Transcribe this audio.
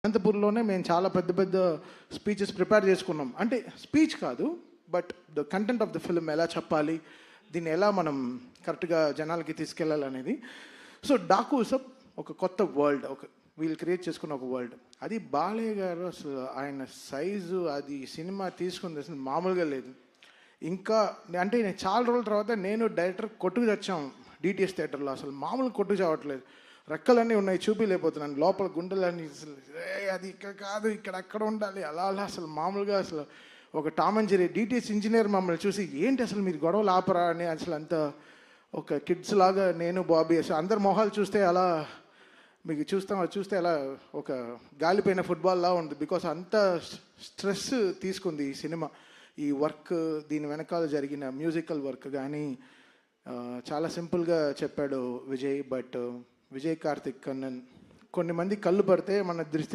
అనంతపూర్లోనే మేము చాలా పెద్ద పెద్ద స్పీచెస్ ప్రిపేర్ చేసుకున్నాం. అంటే స్పీచ్ కాదు, but the content of the film ఎలా చెప్పాలి, దీన్ని ఎలా మనం కరెక్ట్గా జనాలకి తీసుకెళ్ళాలనేది. సో డాకు సబ్ ఒక కొత్త వరల్డ్, ఒక వీళ్ళు క్రియేట్ చేసుకున్న ఒక వరల్డ్. అది బాలయ్య గారు అసలు ఆయన సైజు, అది సినిమా తీసుకుంది అసలు మామూలుగా లేదు. ఇంకా అంటే నేను చాలా రోజుల తర్వాత నేను డైరెక్టర్ కొట్టుకు తెచ్చాం డిటిఎస్ థియేటర్లో. అసలు మామూలు కొట్టుకు చావట్లేదు, రెక్కలన్నీ ఉన్నాయి, చూపిలేకపోతున్నాను, లోపల గుండెలన్నీ అసలు అది ఇక్కడ కాదు, ఇక్కడ అక్కడ ఉండాలి, అలా అలా అసలు మామూలుగా అసలు ఒక Tom and Jerry DTS engineer మమ్మల్ని చూసి ఏంటి అసలు మీరు గొడవలు ఆపరా అని అసలు అంత ఒక కిడ్స్ లాగా నేను బాబీ అసలు అందరు మొహాలు చూస్తే అలా మీకు చూస్తే అలా ఒక గాలిపోయిన ఫుట్బాల్లా ఉంది. బికాస్ అంత స్ట్రెస్ తీసుకుంది ఈ సినిమా. ఈ వర్క్, దీని వెనకాల జరిగిన మ్యూజికల్ వర్క్ కానీ చాలా సింపుల్గా చెప్పాడు విజయ్. బట్ విజయ్ కార్తిక్ కన్నన్ కొన్ని మంది కళ్ళు పడితే మన దృష్టి